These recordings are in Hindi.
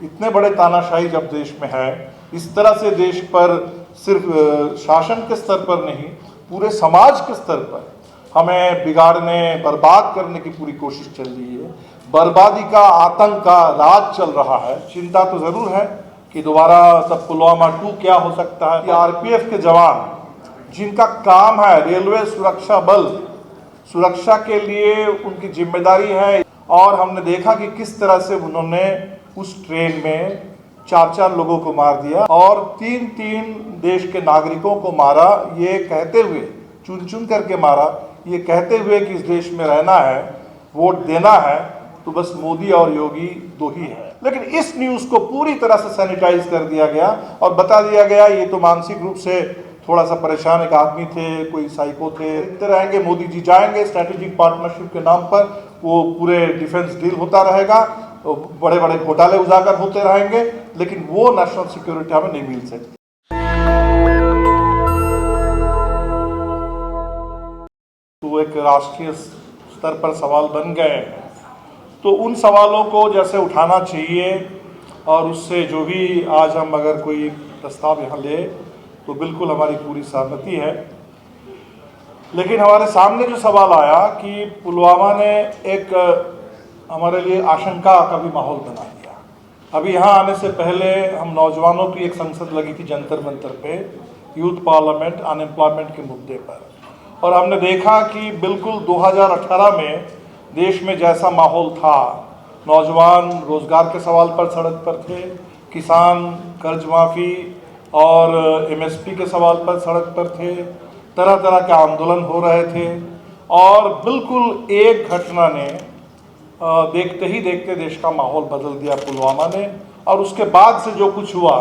इतने बड़े तानाशाही जब देश में है, इस तरह से देश पर सिर्फ शासन के स्तर पर नहीं, पूरे समाज के स्तर पर हमें बिगाड़ने, बर्बाद करने की पूरी कोशिश चल रही है। बर्बादी का, आतंक का राज चल रहा है। चिंता तो जरूर है कि दोबारा तब पुलवामा 2 क्या हो सकता है। आरपीएफ के जवान जिनका काम है रेलवे सुरक्षा बल, सुरक्षा के लिए उनकी जिम्मेदारी है, और हमने देखा कि किस तरह से उन्होंने उस ट्रेन में 4 लोगों को मार दिया और 3 देश के नागरिकों को मारा, ये कहते हुए, चुन चुन करके मारा, ये कहते हुए कि इस देश में रहना है, वोट देना है, तो बस मोदी और योगी दो ही है। लेकिन इस न्यूज़ को पूरी तरह से सैनिटाइज कर दिया गया और बता दिया गया ये तो मानसिक रूप से थोड़ा सा परेशान एक आदमी थे, कोई साइको थे, इतने रहेंगे, मोदी जी जाएंगे, स्ट्रैटेजिक पार्टनरशिप के नाम पर वो पूरे डिफेंस डील होता रहेगा, तो बड़े बड़े घोटाले उजागर होते रहेंगे, लेकिन वो नेशनल सिक्योरिटी हमें नहीं मिल सकती। तो एक राष्ट्रीय स्तर पर सवाल बन गए हैं, तो उन सवालों को जैसे उठाना चाहिए, और उससे जो भी आज हम अगर कोई प्रस्ताव यहाँ ले तो बिल्कुल हमारी पूरी सहमति है। लेकिन हमारे सामने जो सवाल आया कि पुलवामा ने एक हमारे लिए आशंका का भी माहौल बना दिया। अभी यहाँ आने से पहले हम नौजवानों की एक संसद लगी थी जंतर मंतर पे, यूथ पार्लियामेंट अनएम्प्लॉयमेंट के मुद्दे पर, और हमने देखा कि बिल्कुल 2018 में देश में जैसा माहौल था, नौजवान रोजगार के सवाल पर सड़क पर थे, किसान कर्ज माफ़ी और एमएसपी के सवाल पर सड़क पर थे, तरह तरह के आंदोलन हो रहे थे, और बिल्कुल एक घटना ने देखते ही देखते देश का माहौल बदल दिया, पुलवामा ने। और उसके बाद से जो कुछ हुआ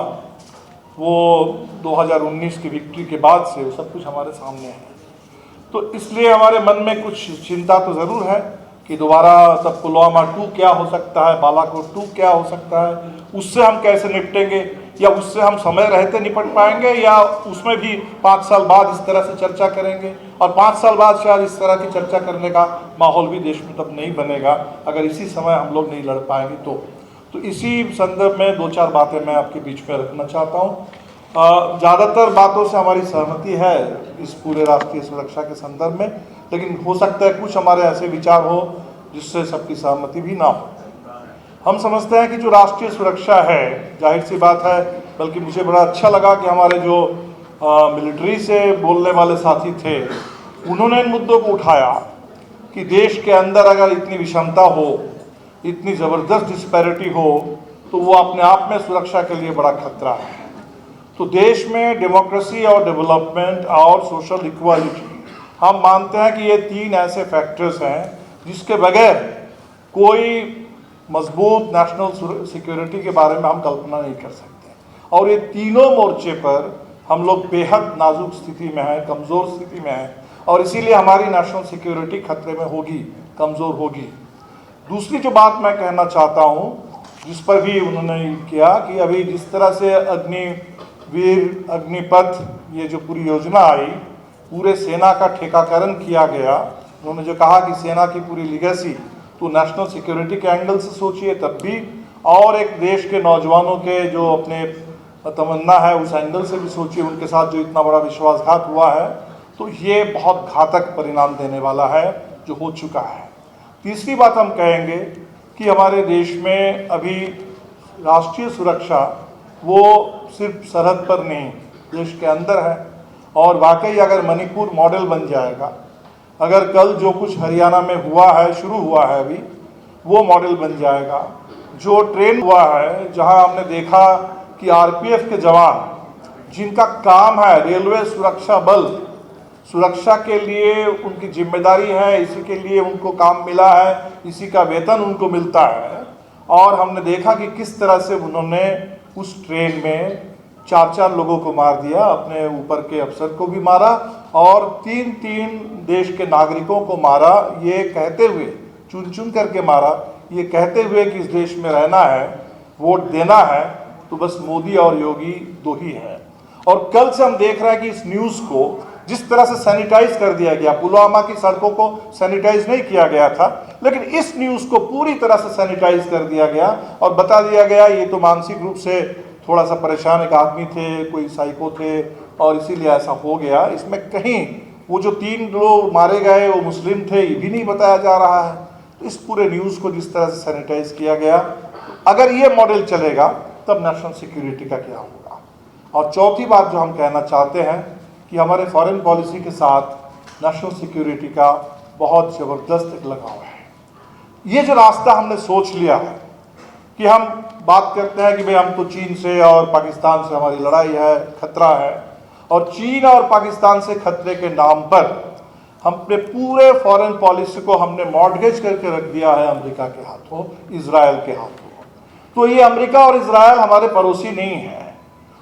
वो 2019 की विक्ट्री के बाद से सब कुछ हमारे सामने है। तो इसलिए हमारे मन में कुछ चिंता तो ज़रूर है कि दोबारा तब पुलवामा 2 क्या हो सकता है, बालाकोट 2 क्या हो सकता है, उससे हम कैसे निपटेंगे, या उससे हम समय रहते निपट पाएंगे, या उसमें भी 5 साल बाद इस तरह से चर्चा करेंगे, और 5 साल बाद शायद इस तरह की चर्चा करने का माहौल भी देश में तब नहीं बनेगा अगर इसी समय हम लोग नहीं लड़ पाएंगे। तो इसी संदर्भ में 2-4 बातें मैं आपके बीच में रखना चाहता हूँ। ज़्यादातर बातों से हमारी सहमति है इस पूरे राष्ट्रीय सुरक्षा के संदर्भ में, लेकिन हो सकता है कुछ हमारे ऐसे विचार हो जिससे सबकी सहमति भी ना हो। हम समझते हैं कि जो राष्ट्रीय सुरक्षा है, जाहिर सी बात है, बल्कि मुझे बड़ा अच्छा लगा कि हमारे जो मिलिट्री से बोलने वाले साथी थे, उन्होंने इन मुद्दों को उठाया कि देश के अंदर अगर इतनी विषमता हो, इतनी ज़बरदस्त डिस्पैरिटी हो, तो वो अपने आप में सुरक्षा के लिए बड़ा खतरा है। तो देश में डेमोक्रेसी और डेवलपमेंट और सोशल इक्वालिटी, हम मानते हैं कि ये 3 ऐसे फैक्टर्स हैं जिसके बगैर कोई मजबूत नेशनल सिक्योरिटी के बारे में हम कल्पना नहीं कर सकते। और ये तीनों मोर्चे पर हम लोग बेहद नाजुक स्थिति में हैं, कमज़ोर स्थिति में हैं, और इसीलिए हमारी नेशनल सिक्योरिटी खतरे में होगी, कमज़ोर होगी। दूसरी जो बात मैं कहना चाहता हूँ, जिस पर भी उन्होंने किया कि अभी जिस तरह से अग्निवीर, अग्निपथ, ये जो पूरी योजना आई, पूरे सेना का ठेकाकरण किया गया। उन्होंने जो कहा कि सेना की पूरी लिगेसी, तो नेशनल सिक्योरिटी के एंगल से सोचिए तब भी, और एक देश के नौजवानों के जो अपने तमन्ना है उस एंगल से भी सोचिए, उनके साथ जो इतना बड़ा विश्वासघात हुआ है, तो ये बहुत घातक परिणाम देने वाला है जो हो चुका है। तीसरी बात हम कहेंगे कि हमारे देश में अभी राष्ट्रीय सुरक्षा वो सिर्फ सरहद पर नहीं, देश के अंदर है, और वाकई अगर मणिपुर मॉडल बन जाएगा, अगर कल जो कुछ हरियाणा में हुआ है, शुरू हुआ है अभी, वो मॉडल बन जाएगा। जो ट्रेन हुआ है, जहां हमने देखा कि आरपीएफ के जवान जिनका काम है रेलवे सुरक्षा बल, सुरक्षा के लिए उनकी जिम्मेदारी है, इसी के लिए उनको काम मिला है, इसी का वेतन उनको मिलता है, और हमने देखा कि किस तरह से उन्होंने उस ट्रेन में 4 लोगों को मार दिया, अपने ऊपर के अफसर को भी मारा, और 3 देश के नागरिकों को मारा, ये कहते हुए, चुन चुन करके मारा, ये कहते हुए कि इस देश में रहना है, वोट देना है, तो बस मोदी और योगी दो ही है। और कल से हम देख रहे हैं कि इस न्यूज़ को जिस तरह से सैनिटाइज कर दिया गया, पुलवामा की सड़कों को सैनिटाइज नहीं किया गया था, लेकिन इस न्यूज़ को पूरी तरह से सैनिटाइज कर दिया गया और बता दिया गया ये तो मानसिक रूप से थोड़ा सा परेशान एक आदमी थे, कोई साइको थे और इसीलिए ऐसा हो गया। इसमें कहीं वो जो 3 लोग मारे गए वो मुस्लिम थे ये भी नहीं बताया जा रहा है। तो इस पूरे न्यूज़ को जिस तरह से सैनिटाइज किया गया, अगर ये मॉडल चलेगा तब नेशनल सिक्योरिटी का क्या होगा। और चौथी बात जो हम कहना चाहते हैं कि हमारे फॉरेन पॉलिसी के साथ नेशनल सिक्योरिटी का बहुत ज़बरदस्त एक लगाव है। ये जो रास्ता हमने सोच लिया है कि हम बात करते हैं कि भाई हम तो चीन से और पाकिस्तान से हमारी लड़ाई है, खतरा है, और चीन और पाकिस्तान से खतरे के नाम पर हमने पूरे फॉरेन पॉलिसी को हमने मॉर्गेज करके रख दिया है अमेरिका के हाथों, इजराइल के हाथों। तो ये अमेरिका और इजराइल हमारे पड़ोसी नहीं है।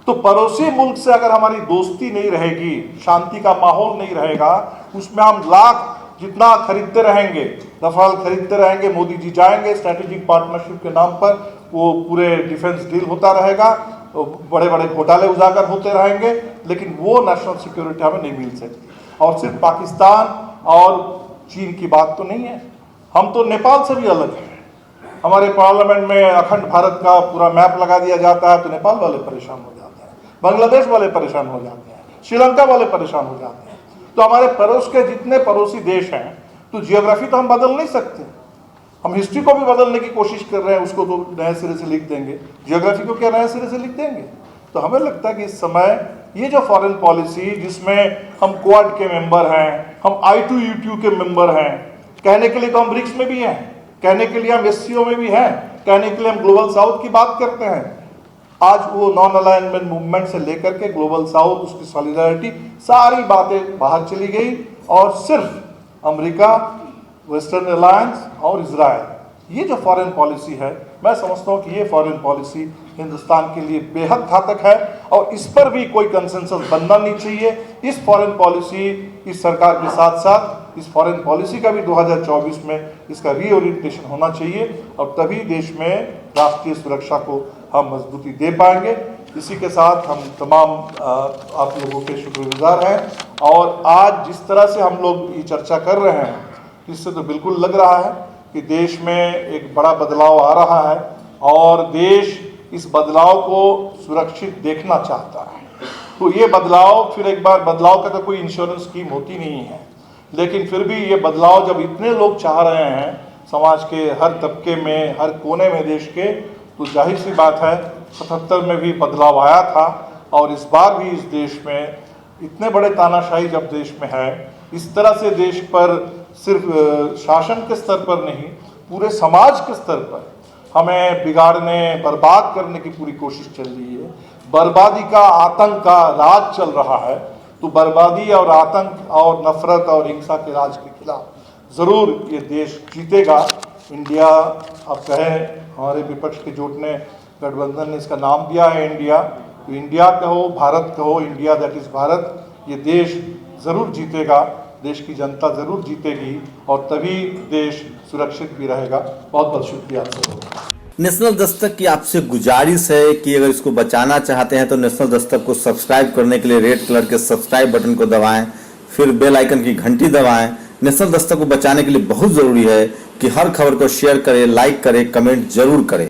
तो पड़ोसी मुल्क से अगर हमारी दोस्ती नहीं रहेगी, शांति का माहौल नहीं रहेगा, उसमें हम लाख जितना खरीदते रहेंगे, रफाल खरीदते रहेंगे, मोदी जी जाएंगे स्ट्रैटेजिक पार्टनरशिप के नाम पर, वो पूरे डिफेंस डील होता रहेगा, बड़े बड़े घोटाले उजागर होते रहेंगे, लेकिन वो नेशनल सिक्योरिटी हमें नहीं मिल सकती। और सिर्फ पाकिस्तान और चीन की बात तो नहीं है, हम तो नेपाल से भी अलग हैं। हमारे पार्लियामेंट में अखंड भारत का पूरा मैप लगा दिया जाता है तो नेपाल वाले परेशान हो जाते हैं, बांग्लादेश वाले परेशान हो जाते हैं, श्रीलंका वाले परेशान हो जाते हैं। तो हमारे पड़ोस के जितने पड़ोसी देश हैं, तो जियोग्राफी तो हम बदल नहीं सकते। हम हिस्ट्री को भी बदलने की कोशिश कर रहे हैं, उसको तो नए सिरे से लिख देंगे, जियोग्राफी को क्या नए सिरे से लिख देंगे। तो हमें लगता है कि इस समय ये जो फॉरेन पॉलिसी जिसमें हम क्वाड के मेंबर हैं, हम I2U2 के मेंबर हैं, कहने के लिए तो हम ब्रिक्स में भी हैं, कहने के लिए हम SCO में भी हैं, कहने के लिए हम ग्लोबल साउथ की बात करते हैं। आज वो नॉन अलाइनमेंट मूवमेंट से लेकर के ग्लोबल साउथ, उसकी सॉलिडारिटी, सारी बातें बाहर चली गई और सिर्फ अमेरिका, वेस्टर्न अलायंस और इजराइल, ये जो फॉरेन पॉलिसी है, मैं समझता हूँ कि ये फॉरेन पॉलिसी हिंदुस्तान के लिए बेहद घातक है और इस पर भी कोई कंसेंसस बनना नहीं चाहिए। इस फॉरेन पॉलिसी, इस सरकार के साथ साथ इस फॉरेन पॉलिसी का भी 2024 में इसका रीओरिएंटेशन होना चाहिए और तभी देश में राष्ट्रीय सुरक्षा को हम मजबूती दे पाएंगे। इसी के साथ हम तमाम आप लोगों के शुक्रगुजार हैं और आज जिस तरह से हम लोग ये चर्चा कर रहे हैं, इससे तो बिल्कुल लग रहा है कि देश में एक बड़ा बदलाव आ रहा है और देश इस बदलाव को सुरक्षित देखना चाहता है। तो ये बदलाव, फिर एक बार बदलाव का तो कोई इंश्योरेंस स्कीम होती नहीं है, लेकिन फिर भी ये बदलाव जब इतने लोग चाह रहे हैं समाज के हर तबके में, हर कोने में देश के, तो जाहिर सी बात है 77 में भी बदलाव आया था और इस बार भी इस देश में इतने बड़े तानाशाही जब देश में है, इस तरह से देश पर सिर्फ शासन के स्तर पर नहीं, पूरे समाज के स्तर पर हमें बिगाड़ने, बर्बाद करने की पूरी कोशिश चल रही है। बर्बादी का, आतंक का राज चल रहा है। तो बर्बादी और आतंक और नफरत और हिंसा के राज के खिलाफ ज़रूर ये देश जीतेगा। इंडिया, आप कहें हमारे विपक्ष के जोट ने, गठबंधन ने इसका नाम दिया है इंडिया, तो इंडिया कहो, भारत कहो, इंडिया दैट इज़ भारत, ये देश ज़रूर जीतेगा, देश की जनता ज़रूर जीतेगी और तभी देश सुरक्षित भी रहेगा। बहुत बहुत शुक्रिया आप सबका। नेशनल दस्तक की आपसे गुजारिश है कि अगर इसको बचाना चाहते हैं तो नेशनल दस्तक को सब्सक्राइब करने के लिए रेड कलर के सब्सक्राइब बटन को दबाएं, फिर बेल आइकन की घंटी दबाएं। नेशनल दस्तक को बचाने के लिए बहुत ज़रूरी है कि हर खबर को शेयर करें, लाइक करें, कमेंट जरूर करें।